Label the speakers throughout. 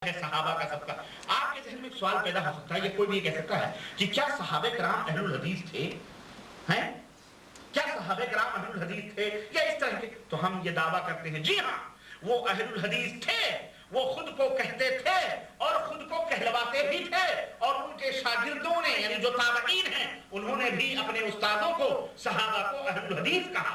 Speaker 1: ہے صحابہ کا سب کا. آپ کے ذہن میں ایک سوال پیدا ہو سکتا ہے, یہ کوئی بھی کہہ سکتا ہے کہ کیا صحابہ کرام اہل الحدیث تھے؟ ہیں کیا صحابہ کرام اہل الحدیث تھے یا اس طرح کے؟ تو ہم یہ دعویٰ کرتے ہیں جی ہاں وہ اہل الحدیث تھے, وہ خود کو کہتے تھے اور خود کو کہلواتے بھی تھے, اور ان کے شاگردوں نے یعنی جو تابعین ہیں انہوں نے بھی اپنے استادوں کو صحابہ کو اہل الحدیث کہا.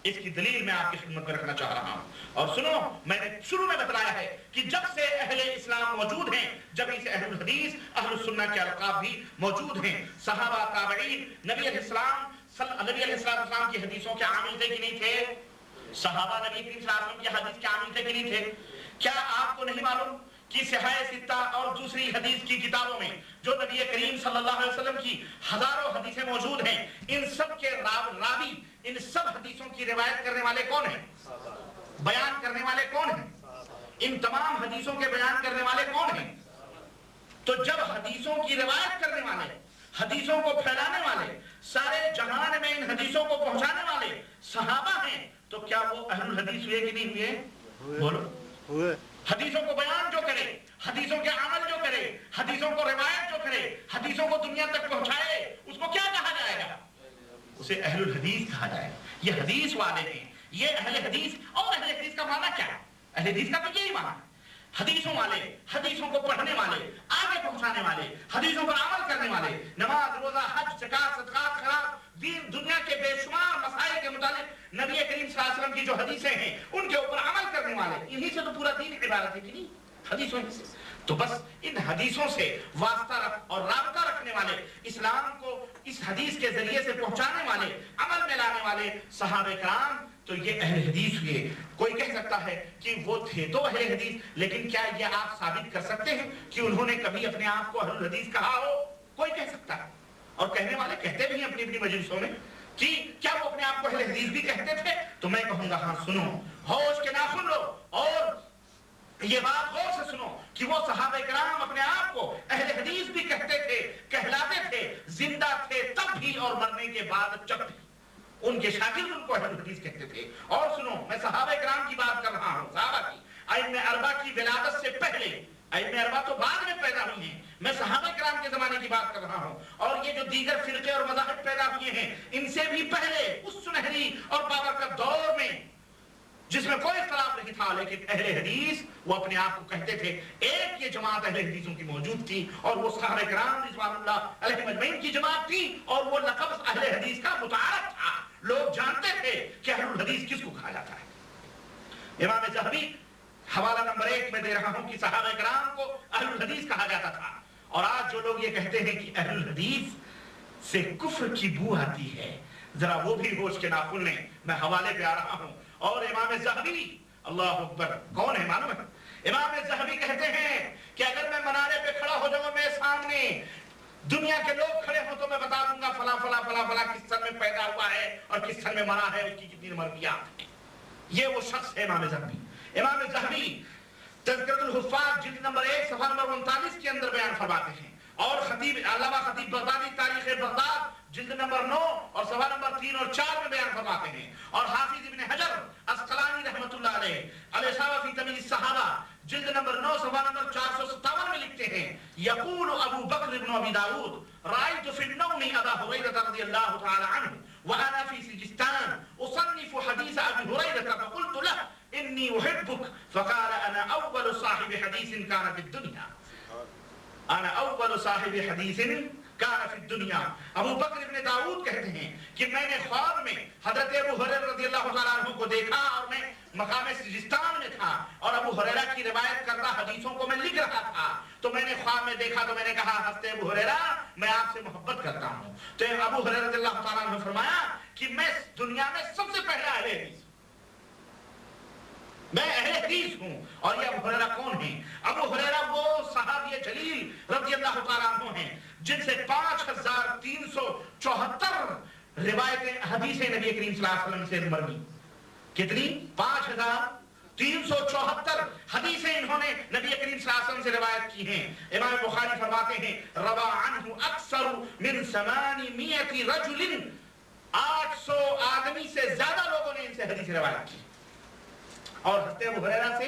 Speaker 1: اس کی دلیل میں آپ کی خدمت میں رکھنا چاہ رہا ہوں. اور سنو, میں نے شروع میں بتلایا ہے کہ جب سے اہل اسلام موجود ہیں جب سے اہل الحدیث اہل السنہ کے القاب بھی موجود ہیں. صحابہ تابعین نبی علیہ السلام کی حدیثوں کے عامل تھے کہ نہیں تھے؟ صحابہ نبی کریم صلی اللہ علیہ وسلم کی حدیث کے عامل تھے کہ نہیں تھے؟ کیا آپ کو نہیں معلوم کہ صحیح ستہ اور دوسری حدیث کی کتابوں میں جو نبی کریم صلی اللہ علیہ وسلم کی ہزاروں حدیثیں موجود ہیں, ان سب کے راوی, ان سب حدیثوں کی روایت کرنے والے کون ہیں؟ بیان کرنے والے کون ہیں؟ ان تمام حدیثوں کے بیان کرنے والے کون ہیں؟ تو جب حدیثوں کی روایت کرنے والے, حدیثوں کو پھیلانے والے, سارے جہان میں ان حدیثوں کو پہنچانے والے صحابہ ہیں, تو کیا وہ اہل الحدیث ہوئے کہ نہیں ہوئے؟ بولو. ہوئے. حدیثوں کو بیان جو کرے, حدیثوں کے عمل جو کرے, حدیثوں کو روایت جو کرے, حدیثوں کو دنیا تک پہنچائے, اس کو کیا کہا جائے گا؟ اسے اہل الحدیث کہا جائے گا. یہ حدیث والے ہیں, یہ اہل حدیث. اور اہل حدیث کا معنی کیا ہے؟ اہل حدیث کا تو یہی معنی ہے, حدیثوں والے, حدیثوں کو پڑھنے والے, آگے پہنچانے والے, حدیثوں پر عمل کرنے والے. نماز, روزہ, حج, زکات, صدقات, خیرات, دین دنیا کے بے شمار مسائل کے متعلق نبی کریم صلی اللہ علیہ وسلم کی جو حدیثیں ہیں ان کے اوپر عمل کرنے والے. انہی سے تو پورا دین عبارت ہے کہ نہیں؟ حدیثوں سے. تو بس ان حدیثوں سے واسطہ اور رابطہ رکھنے والے, اسلام کو اس حدیث کے ذریعے سے پہنچانے والے, عمل میں لانے والے صحابہ کرام, تو یہ اہل حدیث ہوئے. کوئی کہہ سکتا ہے کہ وہ تھے تو اہل حدیث, لیکن کیا یہ آپ ثابت کر سکتے ہیں کہ انہوں نے کبھی اپنے آپ کو اہل حدیث کہا ہو؟ کوئی کہہ سکتا ہے, اور کہنے والے کہتے بھی ہیں اپنی اپنی مجلسوں میں کہ کیا وہ اپنے آپ کو اہل حدیث بھی کہتے تھے؟ تو میں کہوں گا ہاں سنو, ہوش کے ناخن لو اور یہ بات غور سے سنو کہ وہ صحابہ کرام اپنے آپ کو اہل حدیث بھی کہتے تھے, کہلاتے تھے, زندہ تھے تب بھی اور مرنے کے بعد جب بھی. ان کے شاگرد ان کو اہل حدیث کہتے تھے. اور سنو, میں صحابہ کرام کی بات کر رہا ہوں, صحابہ کی, ائمہ اربعہ کی ولادت سے پہلے. ائمہ اربعہ تو بعد میں پیدا ہوئی ہیں, میں صحابہ کرام کے زمانے کی بات کر رہا ہوں. اور یہ جو دیگر فرقے اور مذاہب پیدا ہوئے ہیں ان سے بھی پہلے, اس سنہری اور بابرکت دور میں جس میں کوئی اختلاف نہیں تھا, لیکن اہل حدیث وہ اپنے آپ کو کہتے تھے. ایک یہ جماعت اہل حدیثوں کی موجود تھی اور وہ صحابہ کرام رضوان اللہ علیہم اجمعین کی جماعت تھی, اور وہ لقب اہل حدیث کا متعارف تھا. لوگ جانتے تھے کہ اہل الحدیث کس کو کہا جاتا ہے. امام ذہبی حوالہ نمبر 1 میں دے رہا ہوں کہ صحابہ کرام کو اہل الحدیث کہا جاتا تھا. اور آج جو لوگ یہ کہتے ہیں کہ اہل الحدیث سے کفر کی بو آتی ہے, ذرا وہ بھی ہوش کے ناخن لیں. میں حوالے پہ آ رہا ہوں. اور امام ذہبی, اللہ اکبر, کون ہے معلوم ہے؟ امام ذہبی کہتے ہیں کہ اگر میں منارے پہ کھڑا ہو جاؤں, میرے سامنے دنیا کے لوگ کھڑے ہوں تو میں بتا دوں گا فلاں فلاں فلاں فلاں کس سن میں پیدا ہوا ہے اور کس سن میں مرا ہے, اس کی کتنی مرضیات ہیں. یہ وہ شخص ہے امام ذہبی. امام ذہبی تذکرۃ الحفاظ جلد نمبر 1 صفحہ نمبر 39 کے اندر بیان فرماتے ہیں. اور خطیب علامہ خطیب بغدادی تاریخ بغداد جلد نمبر 9 اور صفحہ نمبر 3 اور 4 میں بیان فرماتے ہیں. اور حافظ ابن حجر اسقلانی رحمۃ اللہ علیہ الاصابہ فی تمیز الصحابہ جلد نمبر 9 صفحہ نمبر 457 میں لکھتے ہیں, یقول ابو بکر بن ابی داؤد رأیت فی النوم ابا ہریرہ رضی اللہ تعالی عنہ وانا فی سجستان اصنف حدیث ابی ہریرہ فقلت له انی احبک فقال انا اول صاحب حدیث کان فی الدنیا, انا اول صاحب حدیث کان فی الدنیا. ابو بکر ابن داؤد کہتے ہیں کہ میں نے خواب میں حضرت ابو ہریرہ رضی اللہ تعالیٰ عنہ کو دیکھا, اور میں مقام سجستان میں تھا اور ابو ہریرہ کی روایت کردہ حدیثوں کو میں لکھ رہا تھا. تو میں نے خواب میں دیکھا تو میں نے کہا, حضرت ابو ہریرہ میں آپ سے محبت کرتا ہوں. تو ابو ہریرہ رضی اللہ تعالیٰ عنہ نے فرمایا کہ میں دنیا میں سب سے پہلا اہل حدیث, میں اہل حدیث ہوں. اور یہ ابو ہریرہ کون ہیں؟ ابو ہریرہ وہ صحابی جلیل رضی اللہ تعالیٰ عنہ ہیں جن سے 5374 روایتیں حدیثیں نبی کریم صلی اللہ علیہ وسلم سے مروی. کتنی؟ 5374 حدیثیں انہوں نے نبی کریم صلی اللہ علیہ وسلم سے روایت کی ہیں. امام بخاری فرماتے ہیں روا عنہ اکثر من 800 رجل, 800 آدمی سے زیادہ لوگوں نے ان سے حدیث روایت کی. اور حضرت ابو ہریرہ سے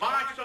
Speaker 1: 500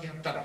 Speaker 1: 73।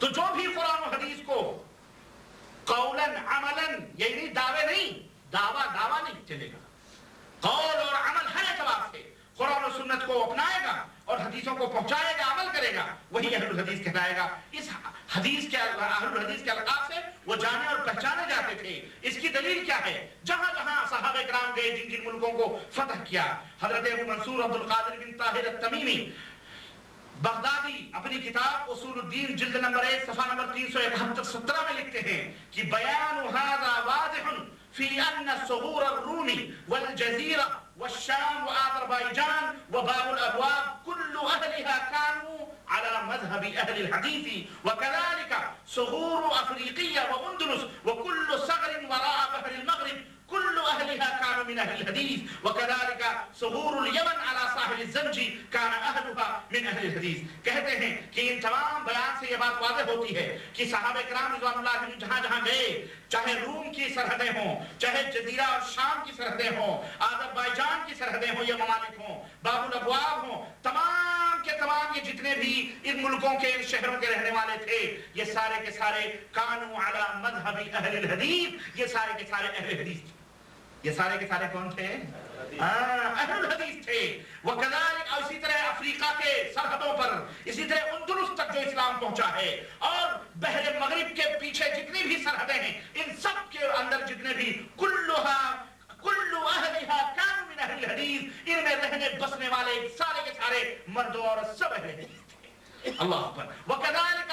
Speaker 1: تو جو بھی قرآن و حدیث کو قولن عملن، یہ نہیں دعوے نہیں، دعویٰ نہیں چلے گا، قول اور عمل ہر اعتبار سے قرآن و سنت کو اپنائے گا اور حدیثوں کو پہنچائے گا، عمل کرے گا، وہی اہل الحدیث کہلائے گا۔ اس حدیث کے اہل الحدیث کے القاب سے وہ جانے اور پہچانے جاتے تھے۔ اس کی دلیل کیا ہے؟ جہاں جہاں صحابہ کرام گئے، جن جن ملکوں کو فتح کیا، حضرت ابو منصور عبد القادر بن طاہر التمیمی بغدادی اپنی کتاب اصول الدین جلد نمبر 1 صفحہ نمبر 371-17 میں لکھتے ہیں کہ بیان هذا واضح في ان ثغور الروم والجزیرہ والشام وآذربائیجان وباب الابواب كل اهلها كانوا على مذهب اهل الحديث وكذلك ثغور افریقیہ واندلس وكل ثغر وراء بحر المغرب كل اهلها كانوا من اهل الحديث وكذلك ثغور اليمن على ساحل الزنج كان اهلها من اهل الحديث۔ کہتے ہیں کہ ان تمام بیان سے یہ بات واضح ہوتی ہے کہ صحابہ کرام رضوان اللہ علیہم جہاں جہاں گئے، چاہے روم کی سرحدیں ہوں، چاہے جزیرہ اور شام کی سرحدیں ہوں، آذربائیجان کی سرحدیں ہوں یا ممالک ہوں، باب الابواب ہوں، تمام کے تمام یہ جتنے بھی ان ملکوں کے ان شہروں کے رہنے والے تھے، یہ سارے کے سارے کانوا علی مذہب اہل الحدیث، یہ سارے کے سارے اہل حدیث تھے۔ یہ سارے کے سارے کون تھے؟ اہل الحدیث تھے۔ وکذالک، اور اسی طرح افریقہ کے سرحدوں پر، اسی طرح اندلس تک جو اسلام پہنچا ہے، اور بحر مغرب کے پیچھے جتنی بھی سرحدیں ہیں، ان سب کے اندر جتنے بھی کل اہلھا کانوا من اہل الحدیث، ان میں رہنے بسنے والے سارے کے سارے مرد و عورت سب اہل حدیث تھے۔ اللہ اکبر۔ وکذالک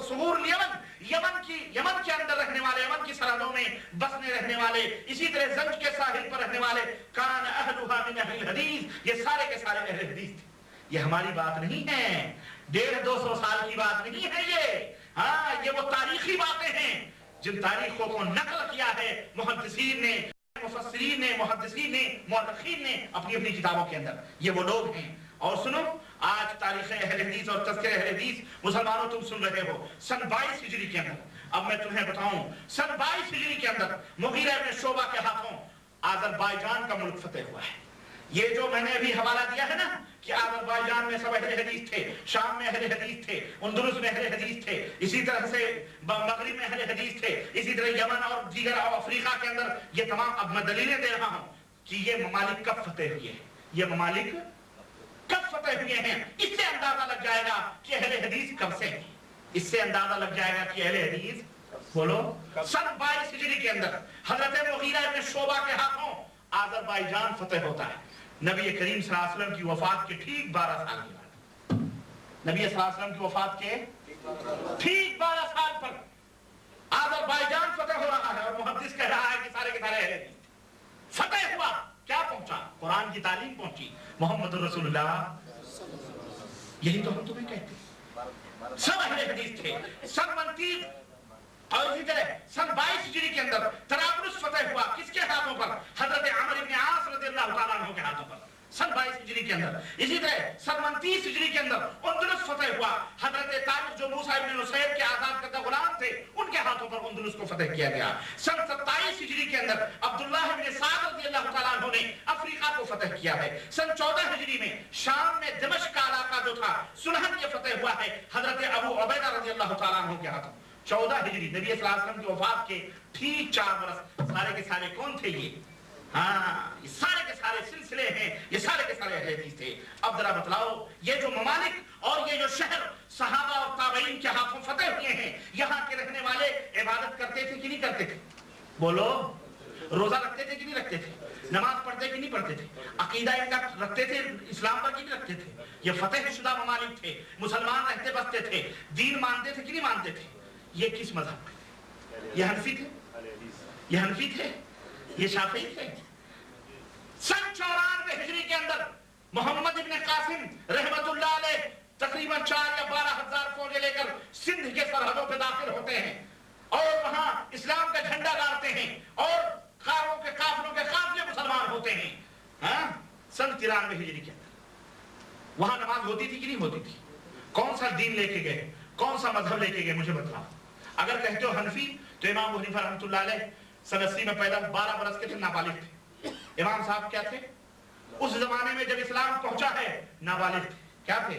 Speaker 1: ثغور الیمن، یمن کے اندر رہنے والے، یمن کی سرحدوں میں بسنے رہنے والے، اسی طرح زنج کے ساحل پر رہنے والے، کان اہلھا من اہل الحدیث، یہ سارے کے سارے اہل حدیث تھے۔ یہ ہماری بات نہیں ہے، 150-200 سال کی بات نہیں ہے یہ، ہاں یہ وہ تاریخی باتیں ہیں جن تاریخوں کو نقل کیا ہے محدثین نے، مفسرین نے، محدثین نے، مورخین نے اپنی اپنی کتابوں کے اندر۔ یہ وہ لوگ ہیں۔ اور سنو، آج تاریخ اہل حدیث اور تذکرہ اہل حدیث مسلمانوں تم سن رہے ہو، سن 22 ہجری کے اندر، اب میں تمہیں بتاؤں، سن 22 ہجری کے اندر مغیرہ ابن شعبہ کے ہاتھوں آذربائیجان کا ملک فتح ہوا ہے۔ یہ جو میں نے ابھی حوالہ دیا ہے نا کہ آذربائیجان میں سب اہل حدیث تھے، شام میں اہل حدیث تھے، اندلس میں اہل حدیث تھے، اسی طرح سے مغرب میں اہل حدیث تھے، اسی طرح یمن اور دیگر افریقہ کے اندر، یہ تمام، اب میں دلیلیں دے رہا ہوں کہ یہ ممالک کب فتح ہوئے ہیں، یہ ممالک کب فتح ہوئے ہیں۔ اس سے اندازہ لگ جائے گا کہ اہل حدیث کب سے ہیں، اس سے اندازہ لگ جائے گا کہ اہل حدیث، بولو، سن 22 ہجری کے اندر حضرت مغیرہ ابن شعبہ کے ہاتھوں آذربائیجان فتح ہوتا ہے، نبی کریم صلی اللہ علیہ وسلم کی وفات کے ٹھیک 12 سال کے بعد، نبی صلی اللہ علیہ وسلم کی وفات کے ٹھیک 12 سال پر آذربائیجان فتح ہو رہا ہے، اور محدث کہہ رہا ہے کہ سارے کے سارے اہل حدیث فتح ہوا۔ کیا پہنچا؟ قرآن کی تعلیم پہنچی، محمد رسول اللہ، یہی تو ہم تمہیں کہتے ہیں، سب اہل حدیث تھے۔ سن 29 اور اسی طرح سن 22 ہجری کے اندر طرابلس فتح ہوا، کس کے ہاتھوں پر؟ حضرت عمرو بن عاص رضی اللہ تعالیٰ عنہ کے ہاتھوں پر، سن 22 ہجری کے اندر۔ اسی طرح سن 29 ہجری کے اندر اندلس فتح ہوا، حضرت طارق جو موسیٰ ابن نصیر کے آزاد کردہ غلام تھے، ان کے ہاتھوں پر اندلس کو فتح کیا گیا۔ سن 27 ہجری کے اندر عبداللہ ابن سعد رضی اللہ تعالیٰ عنہ نے افریقہ کو فتح کیا ہے۔ سن 14 ہجری میں شام میں دمشق کا علاقہ جو تھا، سنہن، یہ فتح ہوا ہے حضرت ابو عبیدہ رضی اللہ تعالیٰ عنہ کے ہاتھوں۔ 14 ہجری، نبی صلی اللہ علیہ وسلم کی وفات کے ٹھیک 4 برس۔ سارے کے سارے کون تھے یہ؟ ہاں، یہ سارے کے سارے سلسلے ہیں، یہ سارے کے سارے اہل حدیث تھے۔ اب ذرا بتلاؤ، یہ جو ممالک اور یہ جو شہر صحابہ اور تابعین کے ہاتھوں فتح ہوئے ہیں، یہاں کے رہنے والے عبادت کرتے تھے کہ نہیں کرتے تھے؟ بولو، روزہ رکھتے تھے کہ نہیں رکھتے تھے؟ نماز پڑھتے کہ نہیں پڑھتے تھے؟ عقیدہ ان کا رکھتے تھے اسلام پر کہ نہیں رکھتے تھے؟ یہ فتح شدہ ممالک تھے، مسلمان رہتے بستے تھے، دین مانتے تھے کہ نہیں مانتے تھے؟ یہ کس مذہب میں؟ یہ حنفی تھے؟ یہ حنفی تھے؟ یہ شافعی تھے؟ سن 94 ہجری کے اندر محمد ابن قاسم رحمت اللہ علیہ تقریباً 4 یا 12 ہزار فوجیں لے کر سندھ کے سرحدوں پہ داخل ہوتے ہیں، اور وہاں اسلام کا جھنڈا گاڑتے ہیں، اور کاروں کے کافروں کے قافلے مسلمان ہوتے ہیں۔ ہاں، سن 93 ہجری کے اندر وہاں نماز ہوتی تھی کہ نہیں ہوتی تھی؟ کون سا دین لے کے گئے، کون سا مذہب لے کے گئے، مجھے بتاؤ۔ اگر کہتے ہو حنفی تو امام ابو حنیفہ رحمۃ اللہ علیہ سن 80 میں پیدا، 12 برس کے تھے، نابالغ تھے۔ امام صاحب کیا تھے؟ اس زمانے میں جب اسلام پہنچا ہے نابالغ تھے۔ کیا تھے؟